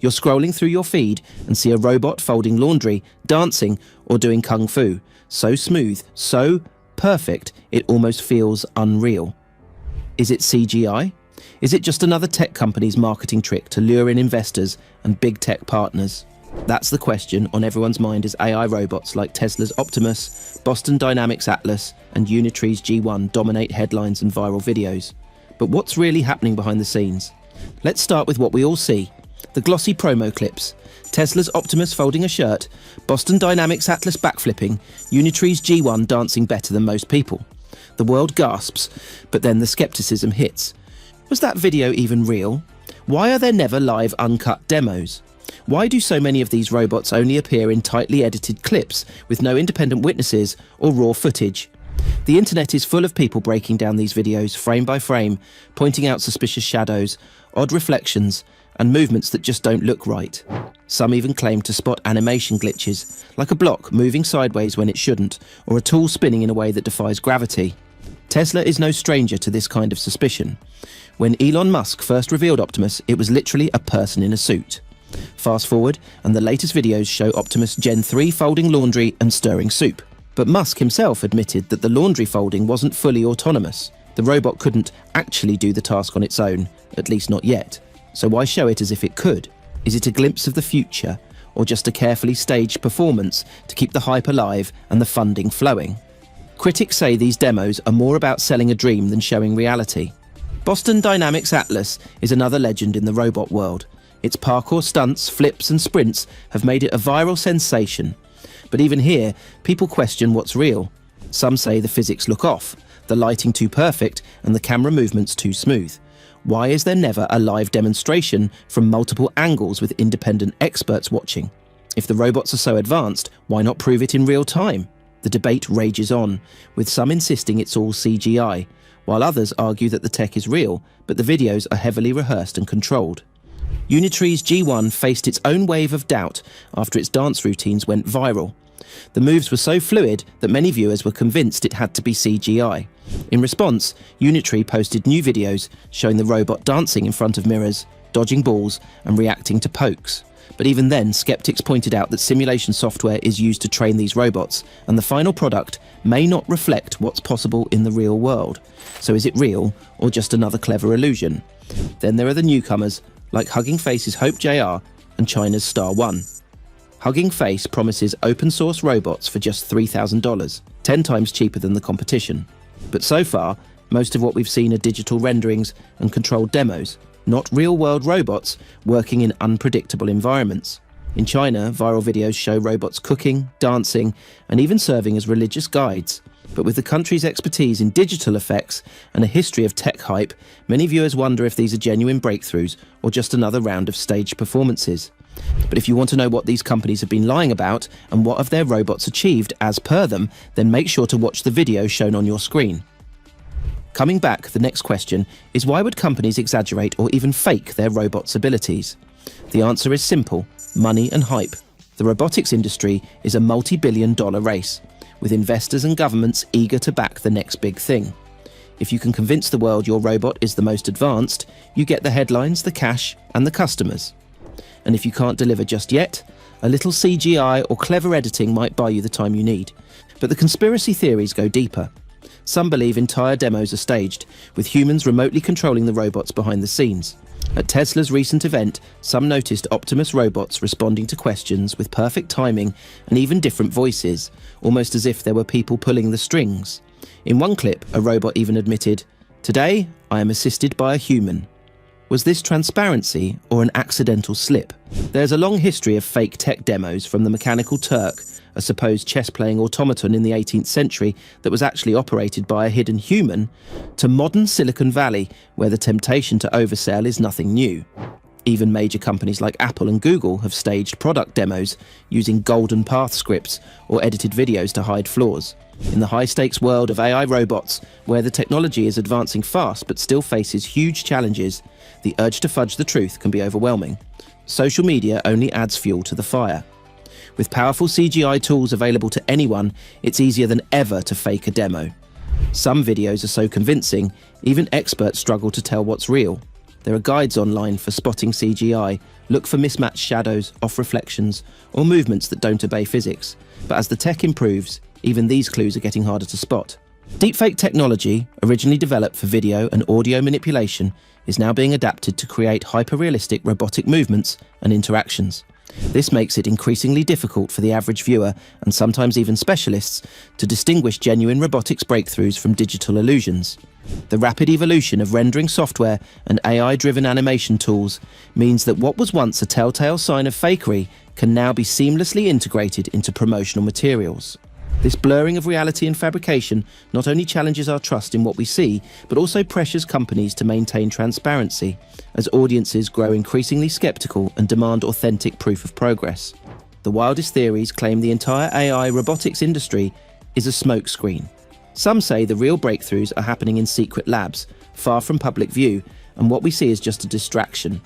You're scrolling through your feed and see a robot folding laundry, dancing, or doing kung fu. So smooth, so perfect, it almost feels unreal. Is it CGI? Is it just another tech company's marketing trick to lure in investors and big tech partners? That's the question on everyone's mind as AI robots like Tesla's Optimus, Boston Dynamics Atlas, and Unitree's G1 dominate headlines and viral videos. But what's really happening behind the scenes? Let's start with what we all see. The glossy promo clips. Tesla's Optimus folding a shirt, Boston Dynamics Atlas backflipping, Unitree's G1 dancing better than most people. The world gasps, but then the skepticism hits. Was that video even real? Why are there never live uncut demos? Why do so many of these robots only appear in tightly edited clips with no independent witnesses or raw footage? The internet is full of people breaking down these videos frame by frame, pointing out suspicious shadows, odd reflections, and movements that just don't look right. Some even claim to spot animation glitches, like a block moving sideways when it shouldn't, or a tool spinning in a way that defies gravity. Tesla is no stranger to this kind of suspicion. When Elon Musk first revealed Optimus, it was literally a person in a suit. Fast forward, and the latest videos show Optimus Gen 3 folding laundry and stirring soup. But Musk himself admitted that the laundry folding wasn't fully autonomous. The robot couldn't actually do the task on its own, at least not yet. So why show it as if it could? Is it a glimpse of the future, or just a carefully staged performance to keep the hype alive and the funding flowing? Critics say these demos are more about selling a dream than showing reality. Boston Dynamics Atlas is another legend in the robot world. Its parkour stunts, flips and sprints have made it a viral sensation. But even here, people question what's real. Some say the physics look off, the lighting too perfect and the camera movements too smooth. Why is there never a live demonstration from multiple angles with independent experts watching? If the robots are so advanced, why not prove it in real time? The debate rages on, with some insisting it's all CGI, while others argue that the tech is real, but the videos are heavily rehearsed and controlled. Unitree's G1 faced its own wave of doubt after its dance routines went viral. The moves were so fluid that many viewers were convinced it had to be CGI. In response, Unitree posted new videos showing the robot dancing in front of mirrors, dodging balls, and reacting to pokes. But even then, skeptics pointed out that simulation software is used to train these robots, and the final product may not reflect what's possible in the real world. So is it real, or just another clever illusion? Then there are the newcomers, like Hugging Face's Hope JR and China's Star One. Hugging Face promises open-source robots for just $3,000, 10 times cheaper than the competition. But so far, most of what we've seen are digital renderings and controlled demos, not real-world robots working in unpredictable environments. In China, viral videos show robots cooking, dancing, and even serving as religious guides. But with the country's expertise in digital effects and a history of tech hype, many viewers wonder if these are genuine breakthroughs or just another round of staged performances. But if you want to know what these companies have been lying about and what have their robots achieved as per them, then make sure to watch the video shown on your screen. Coming back, the next question is, why would companies exaggerate or even fake their robots' abilities? The answer is simple: money and hype. The robotics industry is a multi-billion-dollar race, with investors and governments eager to back the next big thing. If you can convince the world your robot is the most advanced, you get the headlines, the cash, and the customers. And if you can't deliver just yet, a little CGI or clever editing might buy you the time you need. But the conspiracy theories go deeper. Some believe entire demos are staged, with humans remotely controlling the robots behind the scenes. At Tesla's recent event, some noticed Optimus robots responding to questions with perfect timing and even different voices, almost as if there were people pulling the strings. In one clip, a robot even admitted, "Today, I am assisted by a human." Was this transparency or an accidental slip? There's a long history of fake tech demos, from the Mechanical Turk, a supposed chess-playing automaton in the 18th century that was actually operated by a hidden human, to modern Silicon Valley, where the temptation to oversell is nothing new. Even major companies like Apple and Google have staged product demos using golden path scripts or edited videos to hide flaws. In the high-stakes world of AI robots, where the technology is advancing fast but still faces huge challenges, the urge to fudge the truth can be overwhelming. Social media only adds fuel to the fire. With powerful CGI tools available to anyone, it's easier than ever to fake a demo. Some videos are so convincing, even experts struggle to tell what's real. There are guides online for spotting CGI, Look for mismatched shadows, off reflections, or movements that don't obey physics. But as the tech improves, even these clues are getting harder to spot. Deepfake technology, originally developed for video and audio manipulation, is now being adapted to create hyper-realistic robotic movements and interactions. This makes it increasingly difficult for the average viewer, and sometimes even specialists, to distinguish genuine robotics breakthroughs from digital illusions. The rapid evolution of rendering software and AI-driven animation tools means that what was once a telltale sign of fakery can now be seamlessly integrated into promotional materials. This blurring of reality and fabrication not only challenges our trust in what we see, but also pressures companies to maintain transparency, as audiences grow increasingly skeptical and demand authentic proof of progress. The wildest theories claim the entire AI robotics industry is a smokescreen. Some say the real breakthroughs are happening in secret labs, far from public view, and what we see is just a distraction.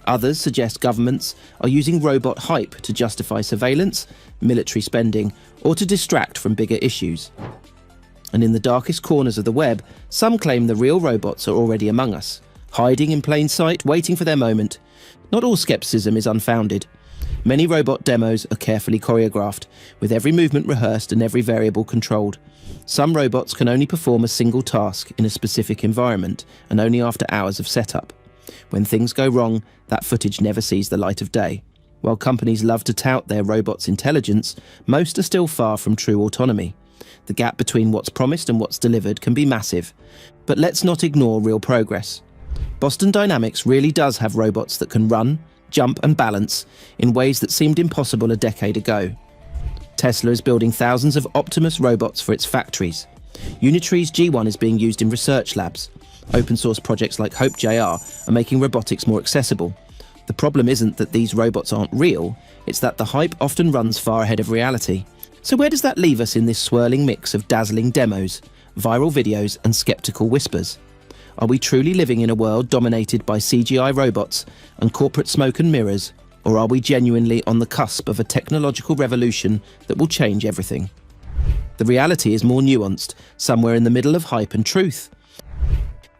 Others suggest governments are using robot hype to justify surveillance, military spending, or to distract from bigger issues. And in the darkest corners of the web, some claim the real robots are already among us, hiding in plain sight, waiting for their moment. Not all skepticism is unfounded. Many robot demos are carefully choreographed, with every movement rehearsed and every variable controlled. Some robots can only perform a single task in a specific environment, and only after hours of setup. When things go wrong, that footage never sees the light of day. While companies love to tout their robots' intelligence, most are still far from true autonomy. The gap between what's promised and what's delivered can be massive. But let's not ignore real progress. Boston Dynamics really does have robots that can run, jump and balance in ways that seemed impossible a decade ago. Tesla is building thousands of Optimus robots for its factories. Unitree's G1 is being used in research labs. Open source projects like HopeJR are making robotics more accessible. The problem isn't that these robots aren't real, it's that the hype often runs far ahead of reality. So where does that leave us in this swirling mix of dazzling demos, viral videos and skeptical whispers? Are we truly living in a world dominated by CGI robots and corporate smoke and mirrors, or are we genuinely on the cusp of a technological revolution that will change everything? The reality is more nuanced, somewhere in the middle of hype and truth.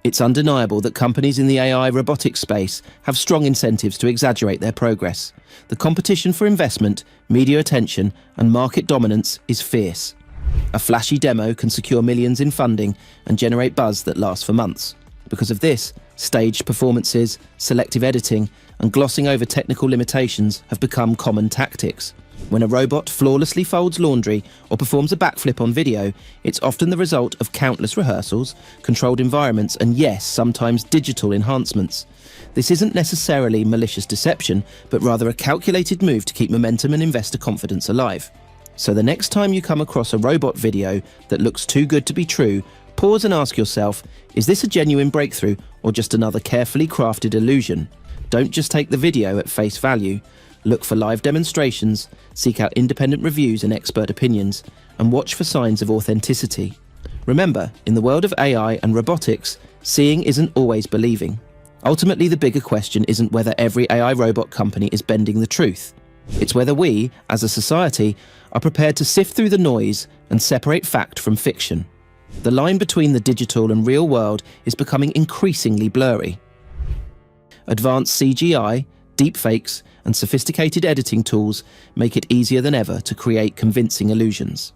It's undeniable that companies in the AI robotics space have strong incentives to exaggerate their progress. The competition for investment, media attention, and market dominance is fierce. A flashy demo can secure millions in funding and generate buzz that lasts for months. Because of this, staged performances, selective editing, and glossing over technical limitations have become common tactics. When a robot flawlessly folds laundry or performs a backflip on video, it's often the result of countless rehearsals, controlled environments, and yes, sometimes digital enhancements. This isn't necessarily malicious deception, but rather a calculated move to keep momentum and investor confidence alive. So the next time you come across a robot video that looks too good to be true, pause and ask yourself, is this a genuine breakthrough or just another carefully crafted illusion? Don't just take the video at face value. Look for live demonstrations, seek out independent reviews and expert opinions, and watch for signs of authenticity. Remember, in the world of AI and robotics, seeing isn't always believing. Ultimately, the bigger question isn't whether every AI robot company is bending the truth. It's whether we, as a society, are prepared to sift through the noise and separate fact from fiction. The line between the digital and real world is becoming increasingly blurry. Advanced CGI, deepfakes, and sophisticated editing tools make it easier than ever to create convincing illusions.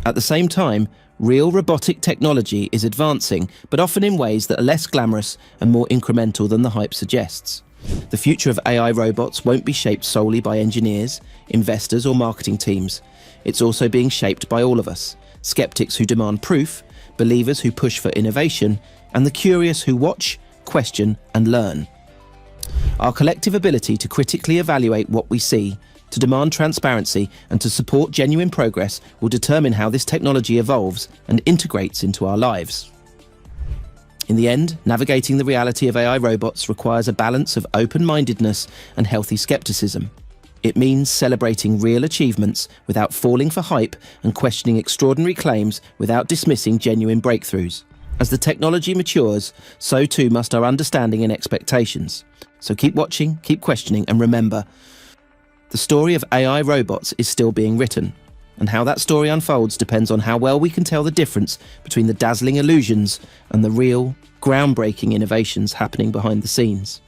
At the same time, real robotic technology is advancing, but often in ways that are less glamorous and more incremental than the hype suggests. The future of AI robots won't be shaped solely by engineers, investors, or marketing teams. It's also being shaped by all of us, skeptics who demand proof, believers who push for innovation, and the curious who watch, question, and learn. Our collective ability to critically evaluate what we see, to demand transparency, and to support genuine progress will determine how this technology evolves and integrates into our lives. In the end, navigating the reality of AI robots requires a balance of open-mindedness and healthy skepticism. It means celebrating real achievements without falling for hype and questioning extraordinary claims without dismissing genuine breakthroughs. As the technology matures, so too must our understanding and expectations. So keep watching, keep questioning, and remember, the story of AI robots is still being written, and how that story unfolds depends on how well we can tell the difference between the dazzling illusions and the real, groundbreaking innovations happening behind the scenes.